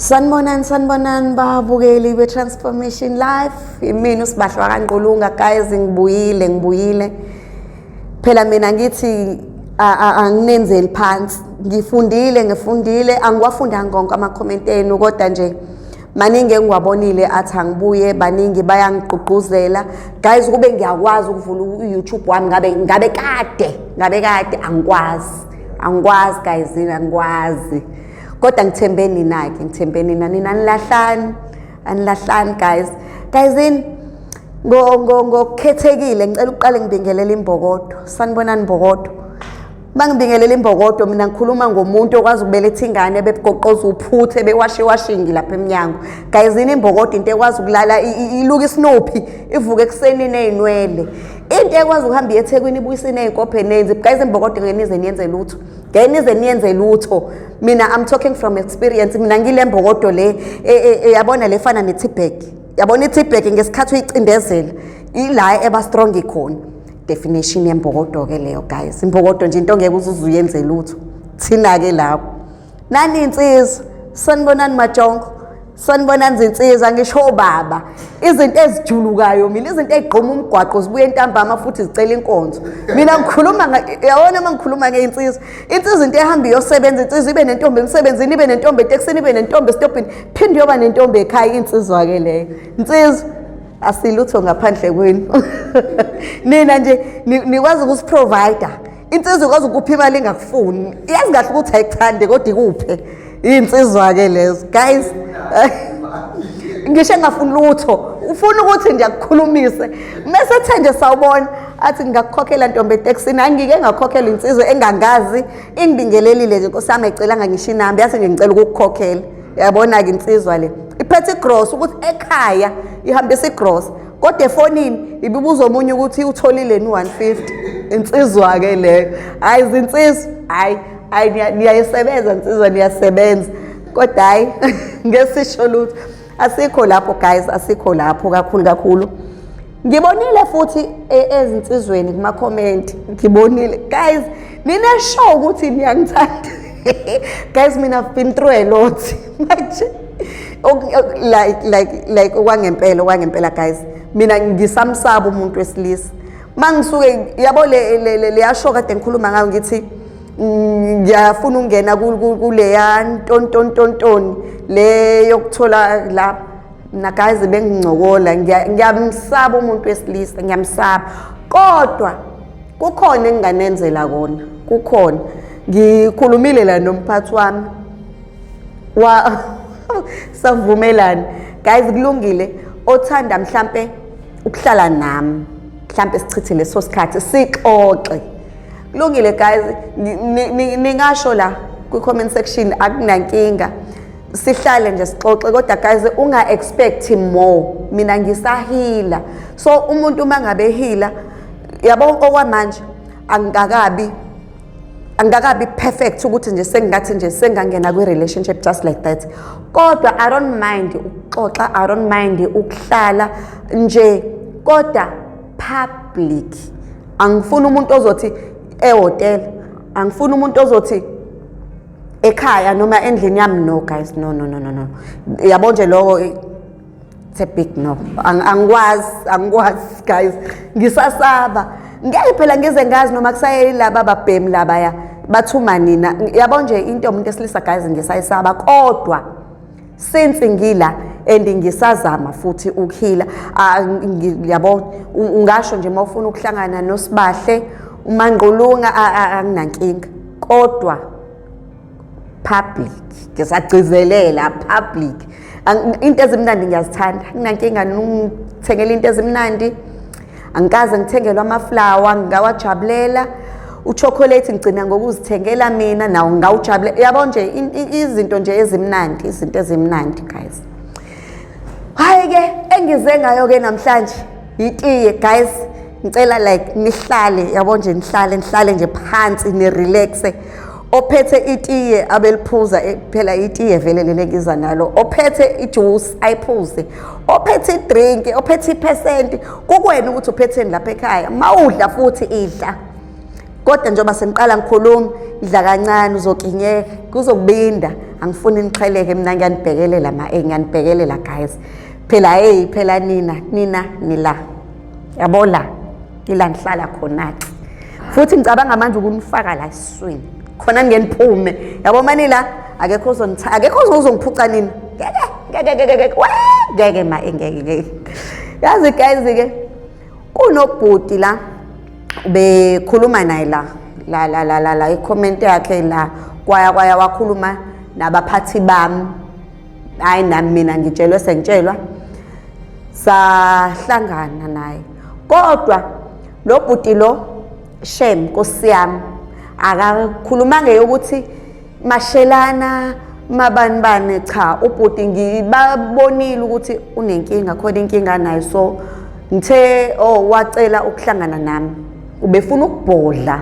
Sanibonani babukeli be-Transformation Life. Imina uSibahlwa kaNgqulunga guys, ngibuyile. Phela mina ngithi anginenzeli phansi. Ngifundile, angiwafundanga konke ama-comment enu kodwa nje maningi engiwabonile athi angibuye, baningi bayangigqugquzela. Guys, kube ngiyakwazi ukuvula u-YouTube wami ngabe kade angikwazi guys, angikwazi. Kodwa ngithembeni nina anilahlani guys. Guys, ngokukhethekile ngicela uqale ngibingelele imbokodo. Sanibonani Mbokodo. Mangibingelela imbokodo mina ngikhuluma ngomuntu okwazi ukubeletha ingane begoqoza uphuthe bewashingi lapha eminyango. Guys, imbokodo into ekwazi ukulala iluka isinophi, ivuke ekseni nezinwele. Into ekwazi ukuhamba eThekwini ibuyisa izinkophe nenzi. Guys, imbokodo ngenize niyenze lutho. Mina I'm talking from experience. Mina ngile mbokodo le yabona lefana neTibek. Yabona iTibek ngesikhathi uyicindezela ila eba strong ikhona. Definition yembokodo ke leyo guys. Imbokodo nje into ngeke uzuyenze lutho. Thina ke lapho. Nani insizwa, sanibonani majongo. Sanibonani zinsizwa ngisho baba. Izinto ezijulukayo mina, izinto ezigqoma umgwaqo zibuye entambama futhi zicela inkonzo. Mina ngikhuluma yabona mangikhuluma ngeinsizwa. Insizwa into ehamba iyosebenza, insizwa ibe nentombi emsebenzini, ibe nentombi eTexini, ibe nentombi estopini, phinde yoba nentombi ekhaya. Insizwa ke leyo. Insizwa asilutho ngaphandle kwenu. Nina nje nikwazi ukusiprovider. Insizwa ikwazi ukupha imali engakufuni. Yazi kahle ukuthi ayikuthande kodwa ikuphe. Insizwa ke lezo guys. Ngisho engafuni lutho, ufuna ukuthi nje akukhulumise. Mase nje sawubona athi ngakukhokhela ntombi eTexini, angike ngakhokhela insizwa engangazi, ingibingelelile nje Nkosi yami ecelanga ngisho inamba, yathi nje ngicela ukukhokhela. Yabona ke insizwa le iphethe gross ukuthi ekhaya ihambisa igross kodwa efonini ibibuza omunye ukuthi utholile ni150. Insizwa ke leyo. Hayi izinsizwa, hayi niyayisebenza insizwa, niyasebenza kodwa hayi ngesisho lutho asikho lapho guys, asikho lapho kakhulu. Ngibonile futhi ezinsizweni kuma comment, ngibonile guys nina show ukuthi niyangithanda. Guys, mina I've been through a lot. like okwangempela guys. Mina ngisamsaba umuntu wesilisa. Mangisuke yabo le yasho kade ngikhuluma ngayo ngithi ngiyafuna ungena kuleya ntontontoni le yokuthola la na guys bengingcokola, ngiyamsaba umuntu wesilisa, ngiyamsaba. Kodwa kukhona enginganenzela kona, kukhona. Ngikhulumile la nomphathi wami savumelana guys, kulungile othanda mhlambe ukuhlala nami, mhlambe sichithe leso sikhathi sixoxe. Kulungile guys, ningasho la ku comment section, akunankinga sihlale nje sixoxe kodwa guys unga expect more. Mina ngisahila, so umuntu mangabe hila yabo okwamanje angakabi perfect ukuthi nje sengathi nje sengangena kwi relationship just like that. Kodwa I don't mind ukuxoxa, I don't mind ukuhlala nje kodwa public. Angifuni umuntu ozothi ehotel, angifuni umuntu ozothi ekhaya noma endlini yami. No guys, no. Yabo nje lowo it's a big no. Angikwazi guys, ngisasaba. Ngeke phela ngize ngazi noma kusayeli laba babhemi labaya bathuma nina. Yabo nje into umuntu esilisa guys ngisayisaba, kodwa since ngila and ngisazama futhi ukuhila. Yabo ungasho nje mawufuna ukuhlangana noSibahle uMangqulunga anginankinga, kodwa public ngisagcizelela public. Into ezimnandi ngiyazithanda, nginankinga ngithengela into ezimnandi. Angikaze ngithengelwa amaflower, ngingawajabulela. Uchocolate ngicina ngokuzithengela mina, nawo ngawujabulela. Yabo nje izinto nje ezimnandi, izinto ezimnandi guys. Hayi ke engize ngayo ke namhlanje itiye guys. Ngicela like nihlale, yabo nje nihlale nje phansi ni relax. Ophethe itiye abeliphuza phela itiye vele lele ngiza nalo. Ophethe ijuice ayiphuze. Ophethe drink, ophethe ipercent. Kukwena ukuthi uphetheni lapha ekhaya. Mawudla futhi idla. Kodwa njengoba sengiqala ngikhuluma, idla kancane uzokinyeka, kuzokubinda. angifuni nixheleke mina ngiyanibhekelela ngiyanibhekelela guys. Phela nina nila. Yabo la ila ngihlala khona. Futhi ngicabanga manje ukunifaka la esiswini. Khona ngeniphume. Yabo manila akekho uzongiphuca nina. Ngeke ngeke. Yazi guys ke kunobhuti la bekhuluma naye la i-comment yakhe la kwaya wakhuluma nabaphathi bami. Hayi nami mina ngitshelwe sengitshelwa sahlangana naye. Kodwa lo bhuti lo shame Nkosi yami akakhuluma ukuthi mashelana mabanibane cha ubhuti ngibabonile ukuthi unenkinga khona inkinga naye so ngithe wacela ukuhlangana nami ubefuna ukubhodla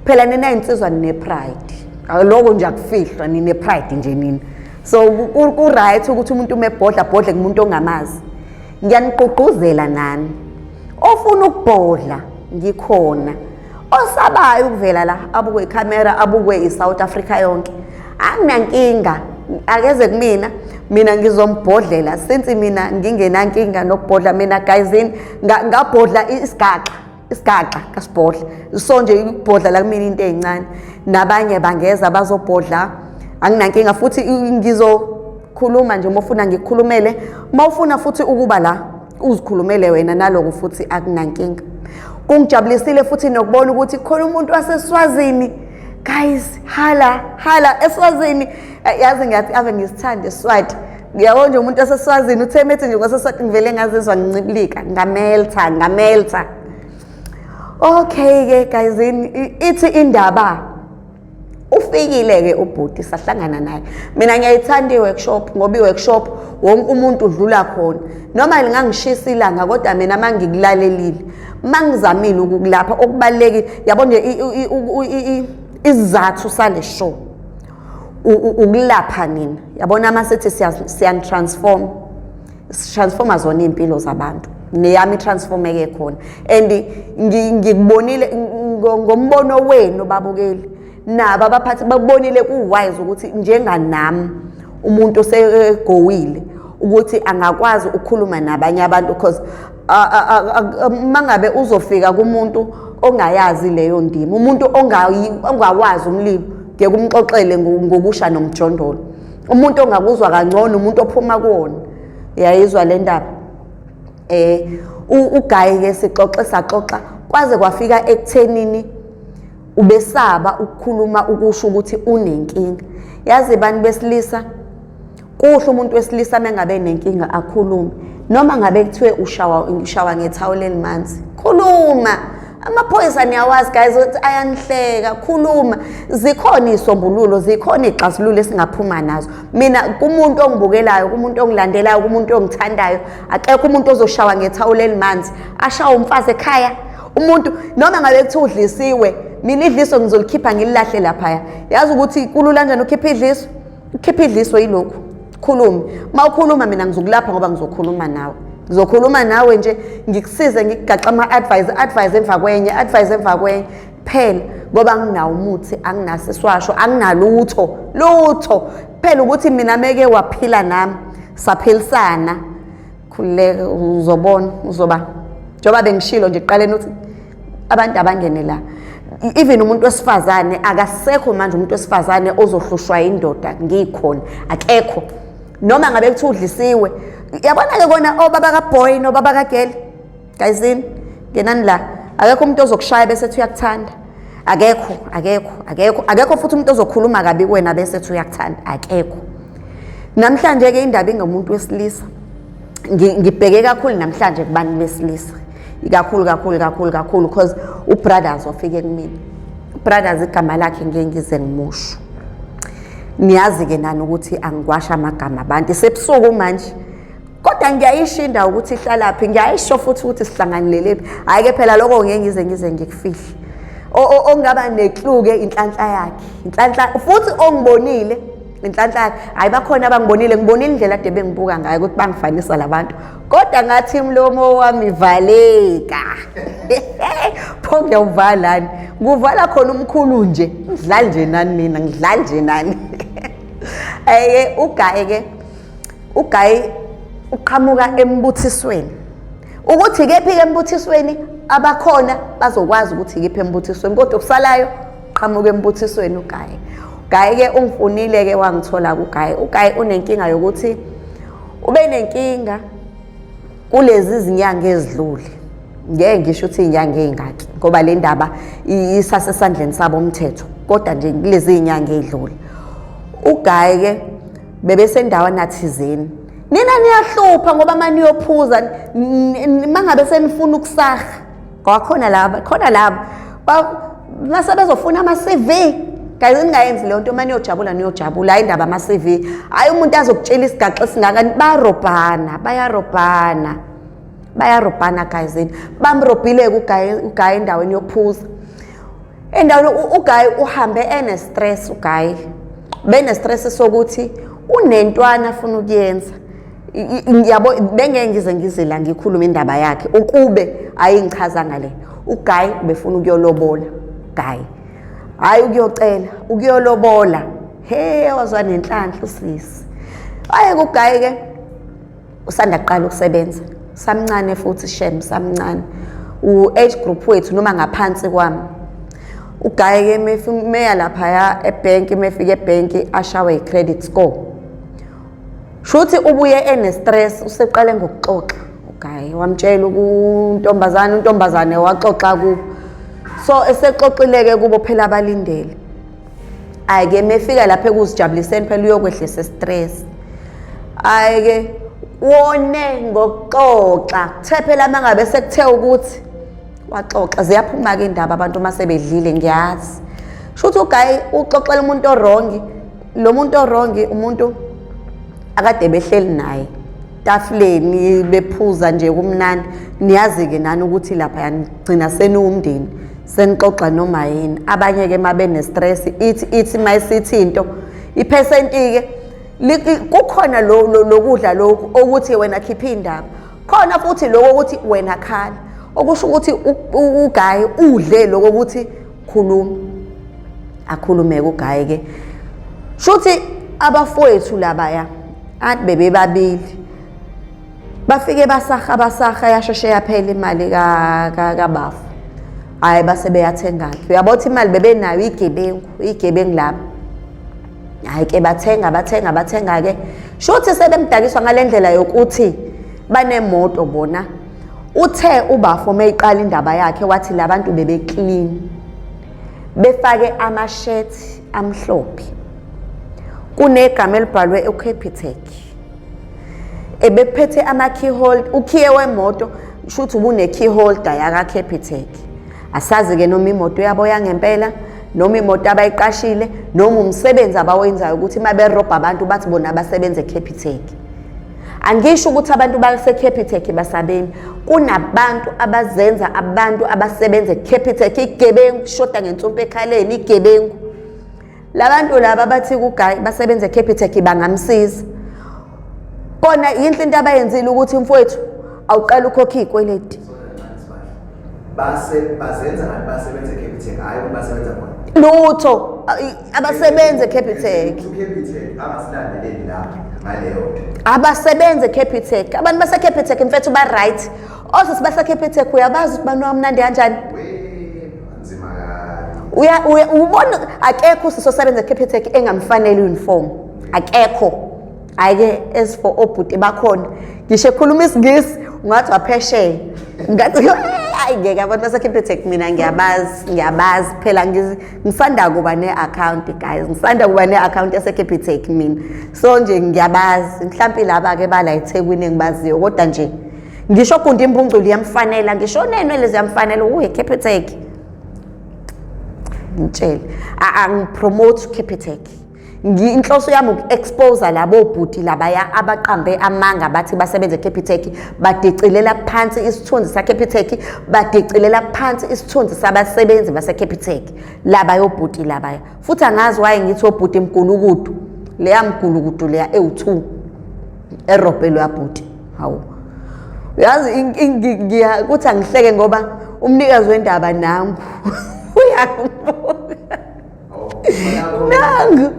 phela nina insizwa nine pride lokho nje akufihlwa nine pride nje nina so ku right ukuthi umuntu umebhodla kumuntu ongamazi ngiyaniqoquzela nani ofuna ukubhodla ngikhona osabayo ukuvela la abukwe icamera abukwe iSouth Africa yonke anginankinga akeze mina ngizombhodlela since mina ngingenankinga nokubhodla mina guysini ngabhodla isigaxa kasibhodla so nje ukubhodla la kumina into ezincane nabanye bangeza bazobhodla anginankinga futhi ngizokhuluma nje mofuna ngikukhulumele mawufuna futhi ukuba la uzikhulumele wena naloko futhi akunankinga kungijabulisile futhi nokubona ukuthi khona umuntu waseSwazini guys hala eSwazini yazi ngathi ave ngisithanda iSwati ngiyabona nje umuntu waseSwazini uthemethi nje kwaseSwati ngivele ngazizwa ngincibilika ngameltha okay ke guys ithi indaba ufikile ke ubhuti sahlangana naye mina ngiyayithanda iworkshop ngoba iworkshop wonke umuntu udlula khona noma lingangishisa ilanga kodwa mina mangikulalelile mangizamile ukukulapha okubalekile yabo nje izathu sale show ukulapha nina yabona masithi siyan transforma zona impilo zabantu neyami transformeke khona and ngikubonile ngombono wenu babukeli naba abaphathi babonile kuwise ukuthi njenganami umuntu osegowile ukuthi angakwazi ukukhuluma nabanye abantu because mangabe uzofika kumuntu ongayazi leyo ndima umuntu ongawazi umlilo ngeke umxoxele ngokusha nomjondolo umuntu ongakuzwa kangcono umuntu ophuma kuwona yayizwa le ndaba uGayi ke saxoxa kwaze kwafika ekuthenini ubesaba ukukhuluma ukusho ukuthi unenkinga yazi bani besilisa kuhle umuntu wesilisa mengabe nenkinga akhulume noma ngabe kuthiwe ushawa ngethawula elimanzi khuluma amaphoyisa niyawazi guys ukuthi ayanihleka khuluma zikhona isombululo zikhona ixazululo esingaphuma nazo mina kumuntu ongibukelayo kumuntu ongilandelayo kumuntu ongithandayo akekho umuntu ozoshawa ngethawula elimanzi ashawa umfazi ekhaya umuntu noma ngabe kuthiwa udlisiwe mina idliso ngizolikhipha ngililahle lapha yazi ukuthi kulula kanjani ukhipha idliso yilokho khuluma mawukhuluma mina ngizokulapha ngoba ngizokhuluma nawe nje ngikusize ngikugaxa advice emva kwenye phela ngoba nginawo umuthi anginasiswasho anginalutho phela ukuthi mina meke waphila nami saphilisana khuleke uzobona uzoba njoba bengishilo nje iqaleni uthi abantu abangene la even umuntu wesifazane akasekho manje umuntu wesifazane ozohlushwa indoda ngikhona akekho noma ngabe kuthi udlisiwe yabona ke kona obaba kaBoy nobaba kaGirl guysini ngenani la akekho umuntu ozokushaya bese ethi uyakuthanda akekho futhi umuntu ozokhuluma kabi kuwena bese ethi uyakuthanda akekho namhlanje ke indaba ingomuntu wesilisa ngibheke kakhulu namhlanje kubantu besilisa kakhulu because ubrothers wafike kumina brothers igama lakhe ngeke ngize ngimusho niyazi ke nani ukuthi angigwasha amagama abantu sebusuku manje kodwa ngiyayishinda ukuthi ihlalaphi ngiyayisho futhi ukuthi sihlanganelele hayi ke phela lokho ngeke ngize ngikufihle ongaba neclue ke inhlanhla yakhe futhi ongibonile inhlanhla yakhe hayi bakhona abangibonile ngibonile indlela ade bengibuka ngayo ukuthi bangifanisa labantu kodwa ngathi imlomo wami valeka pho ngiyawuvalani kuvala khona umkhulu nje ngidlala nje nani mina uGayi uqhamuka embuthisweni. Ukuthi kephi embuthisweni abakhona bazokwazi ukuthi kephi embuthisweni kodwa kusalayo qhamuka embuthisweni uGayi. Gayi ke ungifunile ke wangithola kuGayi. uGayi unenkinga yokuthi ube nenkinga kulezi izinyanga ezidlule. Ngeke ngisho ukuthi izinyanga ezingaki ngoba le ndaba isasesandleni sabo umthetho kodwa nje kulezi izinyanga ezidlule. uGayi ke bebesendaweni athizeni. Nina niyahlupha ngoba manje niyophuza mangabe senifuna ukusaha. Kwakhona laba mase bezofuna ama CV. Guys ningayenzi le nto manje niyojabula hayi indaba ama CV. Hayi umuntu azokutshela isigaxa singaka bayarobhana guys. Bamrobhile uGayi endaweni yokuphuza. Endaweni uGayi uhambe stress uGayi. Stress sokuthi unentwana afuna ukuyenza. Yabo bengeke ngize la ngikhuluma indaba yakhe ukube ayingichaza ngale. uGayi befuna ukuyolobola. Gayi hayi ukuyocela ukuyolobola. Wazwa nenhlanhla usisi. uGayi ke usanda kuqala ukusebenza. Samncane futhi shem samncane. Age group wethu noma ngaphansi kwami. uGayi ke meya lapha ebank mefika ebank ashawe icredit score. Shuthi ubuye stress useqale ngokuxoxa. uGayi wamtshela untombazane waxoxa ku. So esexoxileke kubo phela abalindele. Ayike mefika lapha ekuzijabuliseni phela uyokwehlisa stress. Ayike wone ngokuxoxa. Kuthe phela mangabe sekuthe ukuthi waxoxa ziyaphuma ke indaba abantu mase bedlile ngiyazi. Shuthi uGayi uxoxela umuntu orongi. Lo muntu orongi umuntu akade behleli naye tafuleni bephuza nje kumnandi. Niyazi ke nani ukuthi lapha yanigcina seniwumndeni senixoxa noma yini. Abanye ke mabe stress ithi mayisithi into ipercent ke kukhona lokudla lokhu ukuthi wena khipha indaba. Khona futhi lokho ukuthi wena khala. Okusho ukuthi uGayi udle lokho ukuthi khuluma. Akhulume uGayi ke. Shuthi abafowethu labaya athi bebebabili. Bafike basaha yasheshe yaphela imali kaBafu. Hayi base beyathenga ke. Uyabona ukuthi imali bebenayo igebengu lapha. Hayi ke bathenga ke. Shuthi sebemdakiswa ngalendlela yokuthi banemoto bona. Uthe uBafu meyiqala indaba yakhe wathi labantu bebe clean. Befake ama-shirt amhlophe. Kunegama elibhalwe uCapitec. Ebephethe ama-key holder. Ukhiye wemoto shuthi ubune key holder yaka Capitec. Asazi ke noma imoto yabo yangempela noma imoto abayiqashile noma umsebenzi abawenzayo ukuthi mabe robha abantu bathi bona abasebenze eCapitec. Angisho ukuthi abantu base Capitec basabeni. Kunabantu abazenza abantu abasebenza eCapitec igebengu shoda ngensumpa ekhaleni igebengu. Labantu laba bathi kuGayi basebenza eCapitec bangamsiza. Bona yinhle into abayenzile ukuthi mfowethu awuqala ukhokha izikweleti. Bazenza ngathi basebenza eCapitec hayi basebenza khona. Lutho abasebenza eCapitec. uCapitec abasilandeleli lapha ngaleyo nto. Abasebenza eCapitec. Abantu base Capitec mfethu ba right. Osisi base Capitec uyabazi ukuthi banu wamnandi kanjani? Nzima kabi. Ubona akekho usisebenza eCapitec engamfanele uniform. Akekho. Ayike as for obhuti bakhona. Ngisho ekhuluma isingisi ungathi waphesheya. Ngathi hayi ngeke abantu base Capitec mina ngiyabazi phela ngisanda kuba ne-account guys. Ngisanda kuba ne-account yase Capitec mina. So nje ngiyabazi mhlawumbe laba ke bala eThekwini engibaziyo kodwa nje ngisho kundi imbungculu yamfanela ngisho nenwele ziyamfanela uCapitec. Ngitshela angipromote Capitec. Inhloso yami ukuexpose labo bhuti labaya abaqambe amanga bathi basebenza eCapitec badicilela phansi isithunzi saCapitec badicilela phansi isithunzi sabasebenzi baseCapitec laba yobhuti labaya futhi angazi waye ngithi obhuti emgulukudu leya mgulukudu leya ewu2 erobhelwe yabhuti hawo yazi kuthi angihleke ngoba umnikazi wendaba nangu uyakubuka nangu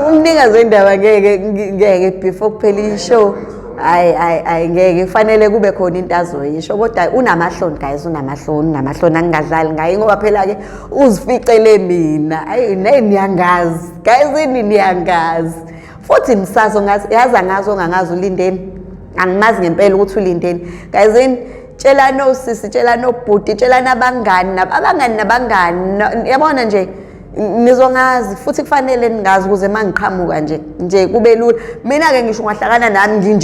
umnikazi wendaba ngeke before kuphela ishow hayi ngeke kufanele kube khona into azoyisho kodwa unamahloni guys unamahloni angingadlali ngaye ngoba phela ke uzificele mina hayi niyangazi guys niyangazi futhi msazo ngazi ongangazi ulindeni angimazi ngempela ukuthi ulindeni guys tshela no sisi tshela no bhuti tshela nabangani yabona nje nizongazi futhi kufanele ningazi ukuze mangiqhamuka nje kube lula mina ke ngisho ngahlakana nami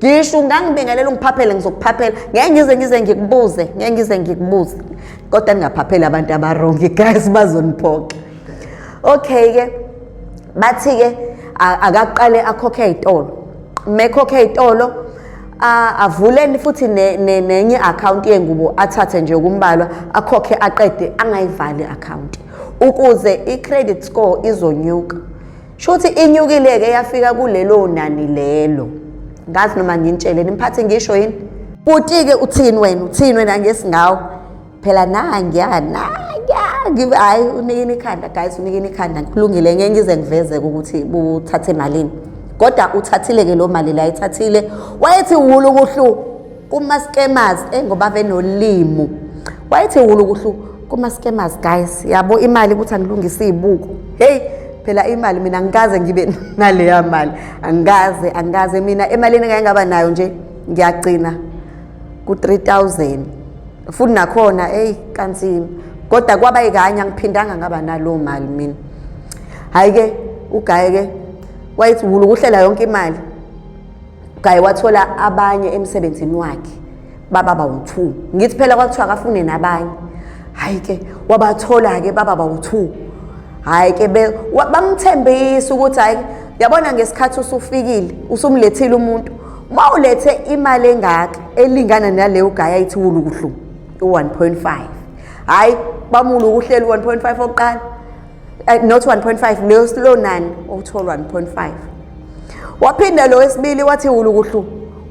ngisho ngangibingelela ungiphaphele ngizokuphaphela ngeke ngize ngikubuze kodwa ningaphaphela abantu abarongi guys bazoniphoqa okay ke bathi ke akaqale akhokhe izitolo mekhokhe izitolo avuleni futhi nenye account yengubo athathe nje ukumbalwa akhokhe aqede angayivali account ukuze i-credit score izonyuka shothi inyukile ke yafika kulelo nani lelo ngazi noma ngintshele nimphathe ngisho yini futhi ke uthini wena ngesingawo phela give hayi unikini ikhanda guys unikini ikhanda kulungile ngeke ngize ngivezeke ukuthi uthathe malini kodwa uthathile ke lo mali la ithathile wayethi uhulu kuhlu kuma scammers ngoba venolimo wayethi uhulu kuhlu kuma scammers guys yabo imali ukuthi angilungise izibuko hey phela imali mina ngikaze ngibe naleya mali angikaze mina emalini ngeke ngaba nayo nje ngiyagcina ku 3000 futhi nakhona kanzima kodwa kwaba ikanye ngiphindanga ngaba nalo mali mina hayi ke ugaye ke wayethi uhulu kuhlela yonke imali ugaye wathola abanye emsebenzini wakhe baba bawu2 ngithi phela kwakuthiwa akafune nabanye hayi ke wabathola ke baba bawu2 hayi ke bamthembisa ukuthi hayi yabona ngesikhathi usufikile usumlethile umuntu mawulethe imali engaka elingana naleyo gaya ayithi uhulu kuhlu u1.5 hayi bamulu ukuhlela u1.5 oqala not 1.5 leyo slow nani uthola 1.5 waphinda lo wesibili wathi uhulu kuhlu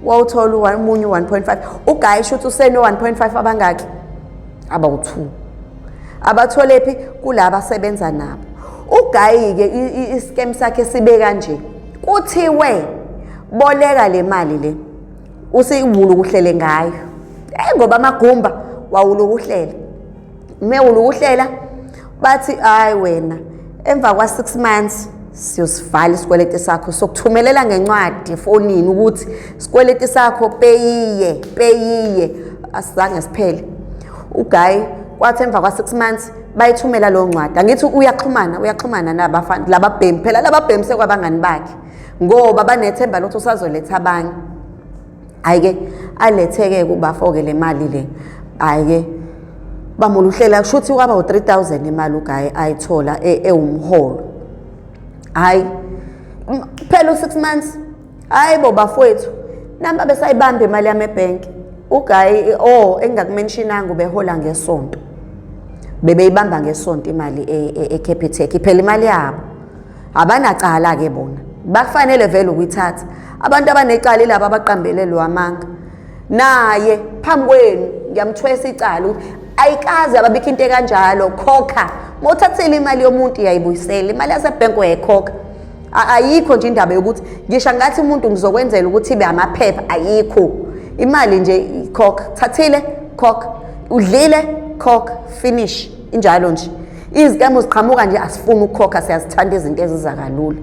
wawuthola umunye 1.5 ugayi shothi useno 1.5 abangaki abawu2 abathole phi kulabo asebenza nabo ugayi ke iscam sakhe sibe kanje kuthiwe boleka le mali le usihulu kuhlele ngayo ngoba amagumba wawulu kuhlela mewulu kuhlela bathi hayi wena emva kwa 6 months siyosivala isikweleti sakho sokuthumelela ngencwadi efonini ukuthi isikweleti sakho peyiye asizange siphele ugayi kwathi emva kwa 6 months bayithumela lo ncwadi angithi uyaxhumana nabafana lababhemi phela lababhemi sekwabangani bakhe ngoba banethemba lokuthi usazoletha abanye ayike aletheke kubafoke le mali le ayike bamuluhlela kushuthi kwaba u3000 imali ugayi ayithola ewumholo hayi phela u6 months hayi bo bafowethu namba besayibamba imali yami ebank ugayi engakumentionanga ubehola ngesonto bebeyibamba ngesonto imali eCapitec phela imali yabo abanacala ke bona bakufanele vele ukuyithatha abantu abanecala laba abaqambele lo amanga naye phambi kwenu ngiyamthwesa icala ukuthi ayikazi ababikho into kanjalo khokha mothathele imali yomuntu iyayibuyisela imali yasebank uyayikhokha ayikho nje indaba yokuthi ngisho ngathi umuntu ngizokwenzela ukuthi ibe amaphepha ayikho imali nje ikhokha thathile khokha udlile khokha finish injalo nje izikamo ziqhamuka nje asifuni ukukhokha siyazithanda izinto eziza kalula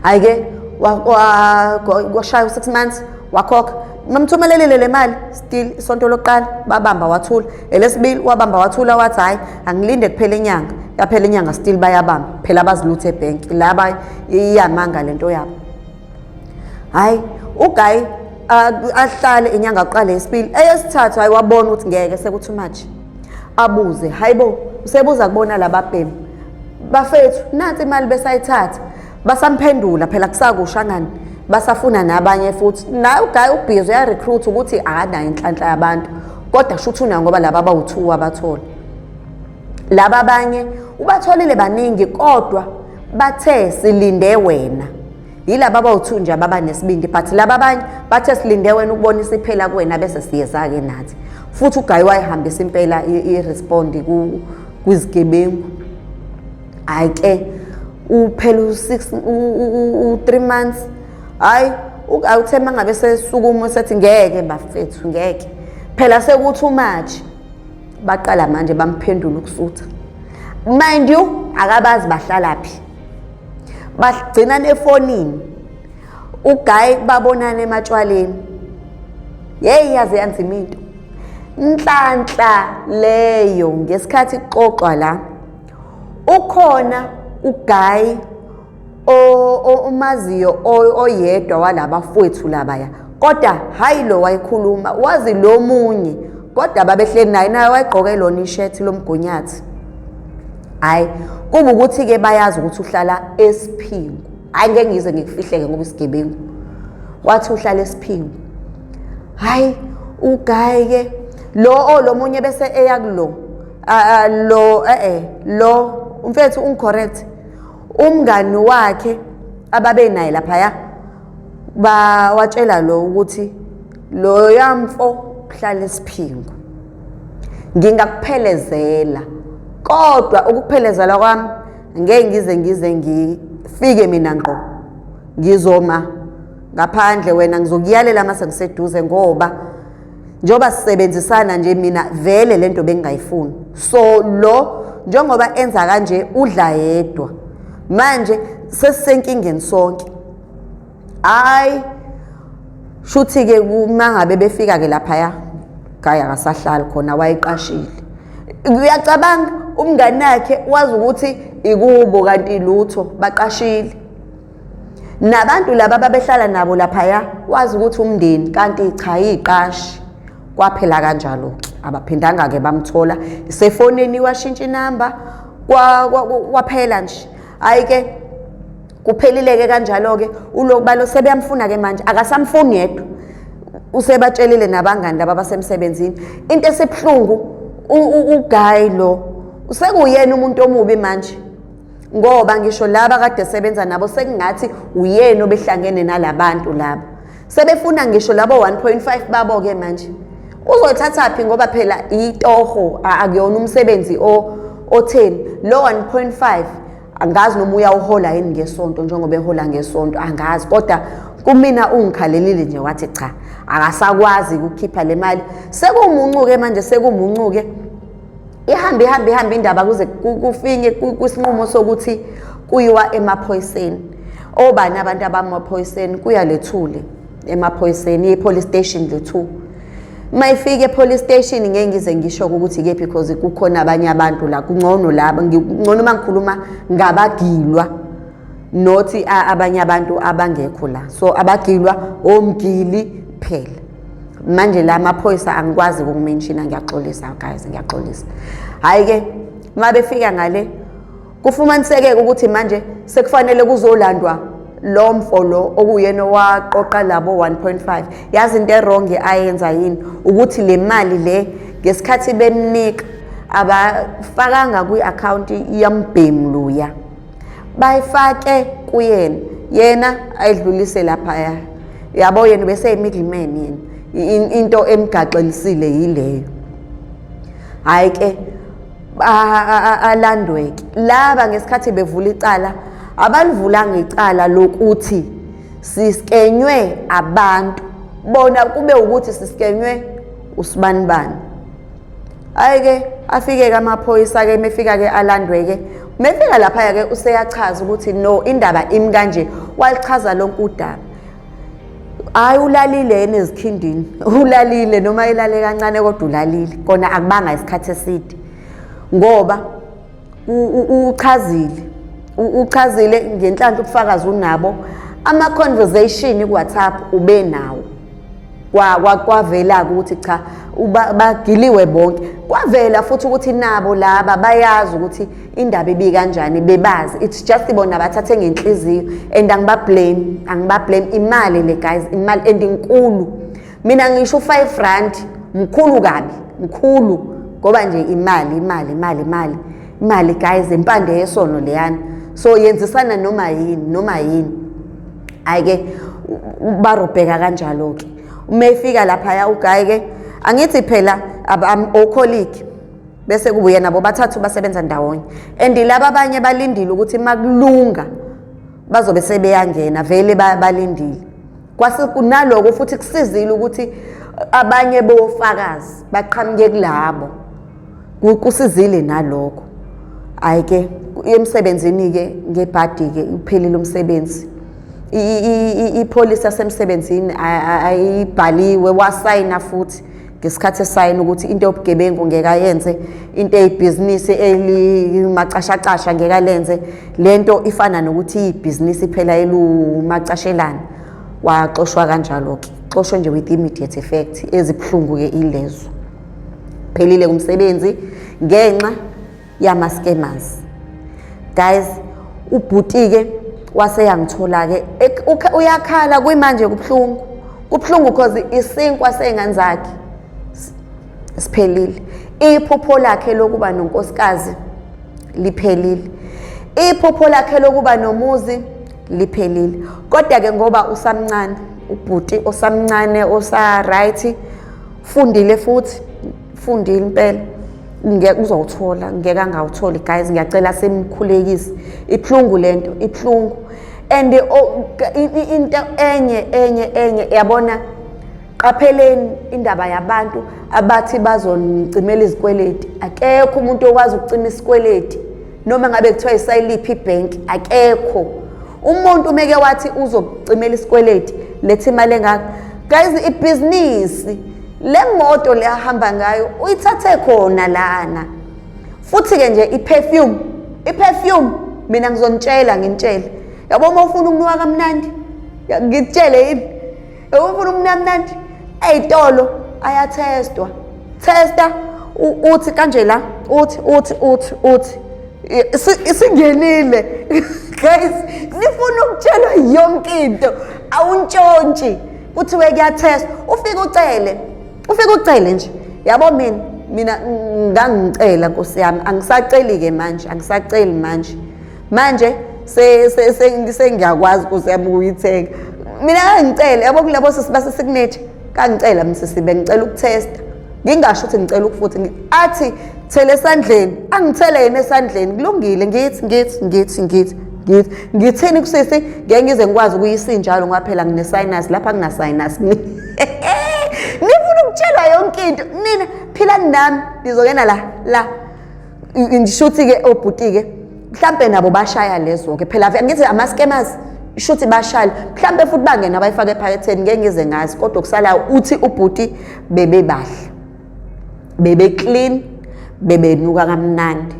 ayike washaya u6 months wakhokha mamthumelelele le mali still isonto lokuqala babamba wathula elesibili wabamba wathula wathi hayi angilinde kuphela inyanga yaphela inyanga still bayabamba phela abaziluthe ebank laba iyamanga lento yabo hayi ugayi ahlale inyanga aqale isibili eyesithathu hayi wabona ukuthi ngeke sekuthi much abuze hayibo usebuza kubona lababhemi bafethu nansi imali besayithatha basamphendula phela kusakusha ngani basafuna nabanye futhi naye ugayi ubhizi uya recruit ukuthi akanayo inhlanhla yabantu kodwa shuthu una ngoba laba bawu2 abathola laba abanye ubatholile baningi kodwa bathe silinde wena yilaba bawu2 nje ababa nesibindi but laba abanye bathe silinde wena ukubonisa iphela kuwena bese siyeza ke nathi futhi ugayi wayihambisa impela irespond kwizigebengu hayi ke uphela u3 months hayi awuthe mangabe sesukuma sethi ngeke bafethu ngeke phela sekuthi uMaji baqala manje bamphendula ukusutha mind you akabazi bahlala phi bagcina nefonini uGuy babonana ematshwaleni yazi yanzima into nhlanhla leyo ngesikhathi kuxoxwa la ukhona uGuy omaziyo oyedwa walabafowethu labaya kodwa hayi lo wayikhuluma wazi lo munye kodwa babehleli naye wayegqoke lona ishirt lomgonyathi hayi kuba ukuthi ke bayazi ukuthi uhlala eSiphingo hayi ngeke ngize ngikufihleke ngoba isigebengu wathi uhlala eSiphingo hayi uGuy ke lo munye bese eya kulo lo umfethu uncorrect umngani wakhe ababe naye lapha ya bawatshela lo ukuthi lo yamfo uhlala eSiphingo ngingakuphelezela kodwa ukuphelezela kwami ngeke ngize ngifike mina ngqo ngizoma ngaphandle wena ngizokuyalela mase ngiseduze ngoba njoba sisebenzisana nje mina vele lento bengingayifuni so lo njengoba enza kanje udla yedwa manje sesisenkingeni sonke hayi shuthi ke kumangabe befika ke lapha ya Guy akasahlali khona wayeqashile uyacabanga umngani wakhe wazi ukuthi ikubo kanti lutho baqashile nabantu laba babehlala nabo lapha ya wazi ukuthi umndeni kanti cha yiqashi kwaphela kanjalo abaphindanga ke bamthola sefonini washintsha inamba kwaphela nje hayi ke kuphelileke kanjalo ke ulokubalo sebeyamfuna ke manje akasamfuni yedwa usebatshelile nabangani laba basemsebenzini into esebhlungu uGuy lo usekuyena umuntu omubi manje ngoba ngisho laba kade sebenza nabo sekungathi uyena obehlangene nalabantu laba sebefuna ngisho labo 1.5 babo ke manje uzothatha phi ngoba phela itoho akuyona umsebenzi otheni lo 1.5 angazi noma uyawuhola yini ngesonto njengoba ehola ngesonto angazi kodwa kumina ungikhalelile nje wathi cha akasakwazi ukukhipha le mali sekumuncuke manje sekumuncuke ihamba indaba kuze kufike kwisinqumo sokuthi kuyiwa emaphoyiseni obani abantu abamaphoyiseni kuyalethule emaphoyiseni ipolice station lethu mayifike police station ngeke ngize ngisho ukuthi ke because kukhona abanye abantu la kungcono laba ngcono mangikhuluma ngabagilwa nothi abanye abantu abangekho la so abagilwa omgili phela manje la amaphoyisa angikwazi ukumenshina ngiyaxolisa guys ngiyaxolisa hayi ke mabefika ngale kufumaniseke ukuthi manje sekufanele kuzolandwa lo mfo lo okuyena waqoqa labo 1.5 yazi into errong ayenza yini ukuthi le mali le ngesikhathi bemnika abafakanga kwi-account yambhemu luya bayifake kuyena yena ayidlulise lapha yabo yena bese middleman yena into emgaxelisile yileyo hayi ke alandweke laba ngesikhathi bevula icala abalivulanga icala lokuthi siskenywe abantu bona kube ukuthi siskenywe usibanibani hayi ke afike ke amaphoyisa ke mefika ke alandweke mefika lapha ke useyachaza ukuthi no indaba imi kanje walichaza lonke udaba hayi ulalile yena ezikhindini ulalile noma ilale kancane kodwa ulalile kona akubanga isikhathi eside ngoba uchazile ngenhlanhla ubufakazi unabo ama conversation kuWhatsApp ube nawo kwavela ukuthi cha bagiliwe bonke kwavela futhi ukuthi nabo laba bayazi ukuthi indaba ibi kanjani bebazi it's just bona bathathe ngenhliziyo and angibablame imali le guys imali endinkulu mina ngisho 5 rand mkhulu kabi mkhulu ngoba nje imali guys impande yesono leyana so yenzisana noma yini ayike barobheka kanjalo ke umefika lapha ya uGuy ke angithi phela o colleague bese kubuye nabo bathathu basebenza ndawonye and laba abanye balindile ukuthi makulunga bazobe sebeyangena vele balindile kwase kunaloko futhi kusizile ukuthi abanye bofakazi baqhamuke kulabo kusizile naloko ayike emsebenzini ke ngebhadi ke uphelile umsebenzi ipolice yasemsebenzini ayibhaliwe wasayina futhi ngesikhathi esayina ukuthi into yobugebengu ngeke ayenze into eyibhizinisi elimacashacasha ngeke alenze lento ifana nokuthi ibhizinisi phela elumacashelana waxoshwa kanjalo ke xoshwe nje with immediate effect ezibhlungu ke ilezo phelile umsebenzi ngenxa yama scammers guys ubhuti ke wase yangithola ke uyakhala kuyimanje kubhlungu because isinkwa sengane zakhe siphelile iphupho lakhe lokuba nonkosikazi liphelile iphupho lakhe lokuba nomuzi liphelile kodwa ke ngoba usamncane ubhuti osamncane osa right fundile futhi fundile impela ngeke uzowuthola ngeke angawutholi guys ngiyacela semkhulekisi ibhlungu lento ibhlungu and into enye yabona qapheleni indaba yabantu abathi bazongcimela izikweleti akekho umuntu okwazi ukucima isikweleti noma ngabe kuthiwa isayiliphi ibank akekho umuntu meke wathi uzocimela isikweleti lethi imali engaka guys ibusiness le moto le ahamba ngayo uyithathe khona lana futhi ke nje iperfume mina ngizonitshela ngintshele yabo uma ufuna ukunuka kamnandi ngitshele yini yabo ufuna ukumnandi eyitolo ayathestwa testa uthi kanje la uthi isingenile guys nifuna ukutshelwa yonke into awuntshontshe kuthiwe kuyatest ufike ucele nje yabo mina ngangicela Nkosi yami angisaceli ke angisaceli manje sengiyakwazi Nkosi yami ukuyithenga mina ngicela yabo kulabo sisibase signature kangicela msisibe ngicela ukutesta ngingasho ukuthi ngicela ukufutha athi thele esandleni angithele yena esandleni kulungile ngithi ngithini kusisi ngeke ngize ngikwazi ukuyisa njalo ngaphela ngine sinus lapha ngina sinus nifuna ukutshelwa yonke into nina phila nami nizokena la ngishuthi ke obhuti ke mhlambe nabo bashaya lezo ke phela ngithi ama scammers shuthi bashaya mhlambe futhi bangena bayifake ephaketheni ngeke ngize ngazi kodwa kusala uthi ubhuti bebe clean bebenuka kamnandi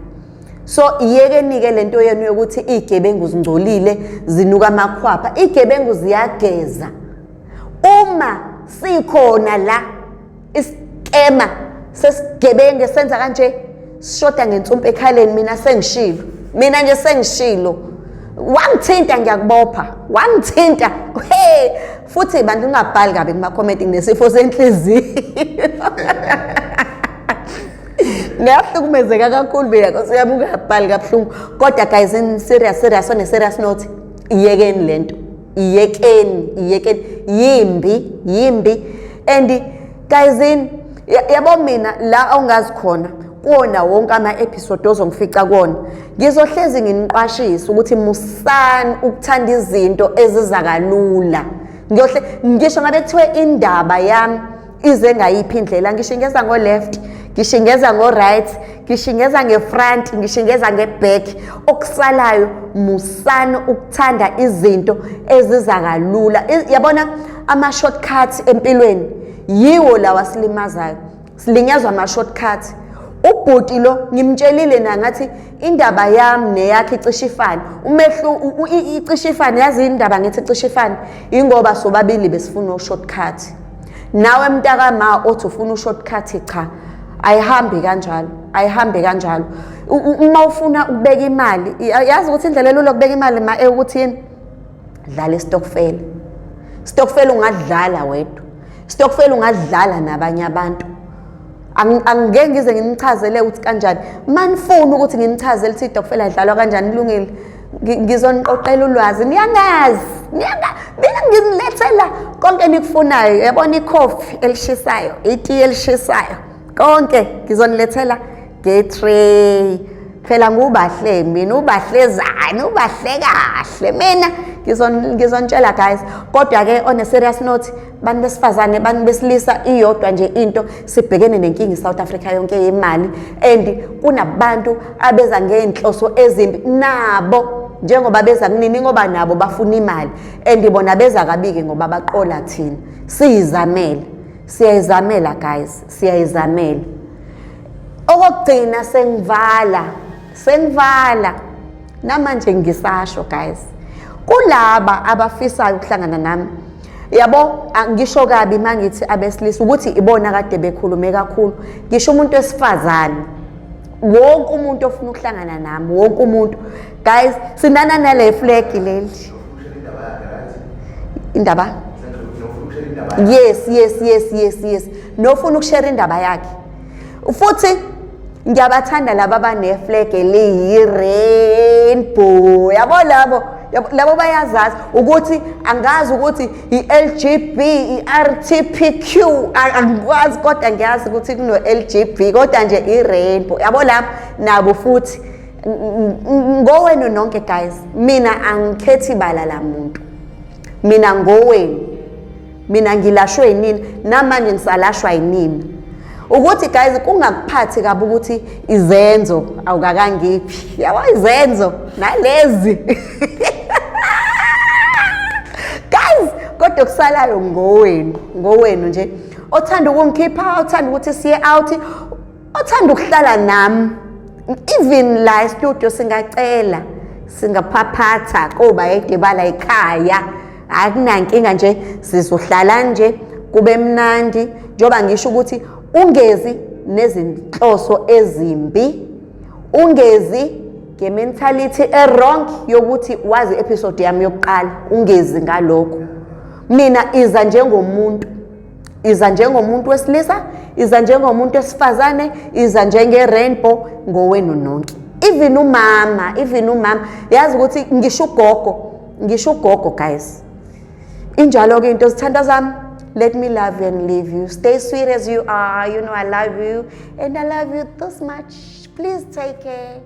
so iyeke nike lento yenu yokuthi igebengu zingcolile zinuka amakhwapha igebengu ziyageza uma sikhona la iskema sesigebenge senza kanje sishoda ngensumpa ekhaleni mina nje sengishilo wangithinta ngiyakubopha wangithinta futhi bantu ngingabhali kabi kuma comment nesifo senhliziyo ngiyahlukumezeka kakhulu mina Nkosi yami ungabhali kabuhlungu kodwa guys in serious on a serious note iyekeni lento iyekeni yimbi and guys yabo mina la ongazi khona kuona wonke ama episode ozongifica kuona ngizohlezi nginiqwashisa ukuthi musani ukuthanda izinto eziza kalula ngisho ngabe kuthiwe indaba yami ize ngayiphi indlela ngishingeza ngo left ngishingeza ngo right ngishingeza ngefront ngishingeza ngeback okusalayo musani ukuthanda izinto eziza kalula yabona ama shortcuts empilweni yiwo lawa silimazayo silinyazwa ama shortcuts ubhuti lo ngimtshelile na ngathi indaba yami neyakhe icishifana umehlu icishifana yazi indaba ngithi icishifana ingoba sobabili besifuna shortcut nawe mntaka ma othi ufuna shortcut cha ayihambi kanjalo uma ufuna ukubeka imali yazi ukuthi indlela elula ukubeka imali ma ukuthi dlala stokfel ungadlala wedwa stokfel ungadlala nabanye abantu angeke ngize nginichazele ukuthi kanjani manifuna ukuthi nginichazele ukuthi istokfel adlalwa kanjani ilungile ngizoniqoqela ulwazi niyangazi mina nginilethela konke nikufunayo yabona icoffee elishisayo iti elishisayo konke ngizonilethela Getray phela ngubahle mina ubahlezana ubahle kahle mina ngizontshela guys kodwa ke on a serious note bantu besifazane bantu besilisa iyodwa nje into sibhekene nenkingi South Africa yonke yemali and kunabantu abeza ngenhloso ezimbi nabo njengoba beza kunini ngoba nabo bafuna imali and bona beza kabike ngoba baqola thina siyayizamela guys siyayizamela okugcina sengivala namanje ngisasho guys kulaba abafisayo ukuhlangana nami yabo angisho kabi mangithi abesilisa ukuthi ibona kade bekhulume kakhulu ngisho umuntu wesifazane wonke umuntu ofuna ukuhlangana nami wonke umuntu guys sinana nale flag leli indaba yes nofuna ukushare indaba yakhe futhi ngiyabathanda laba abane flag eliyi rainbow yabo labo bayazazi ukuthi angazi ukuthi iLGB iRTPQ angikwazi kodwa ngiyazi ukuthi kuno LGB kodwa nje irainbow yabo lapha nabo futhi ngowenu nonke guys mina angikhethi bala la muntu mina ngowenu mina ngilashwe yinini namanje ngisalashwa yinini ukuthi guys kungakuphathi kabi ukuthi izenzo awukakangiphi yabo izenzo nalezi guys kodwa kusalayo ngowenu nje othanda ukungikhipha othanda ukuthi siye out othanda ukuhlala nami even la studio singacela singaphaphatha kuba yedibala ekhaya akunankinga nje sizohlala nje kube mnandi njoba ngisho ukuthi ungezi nezinhloso ezimbi ungezi ngementality wrong yokuthi wazi episode yami yokuqala ungezi ngalokho mina iza njengomuntu wesilisa iza njengomuntu wesifazane iza njenge rainbow ngowenu nonke even umama yazi ukuthi ngisho ugogo guys injalo ke into zithanda zami. Let me love you and leave you. Stay sweet as you are. You know I love you and I love you this much. Please take care.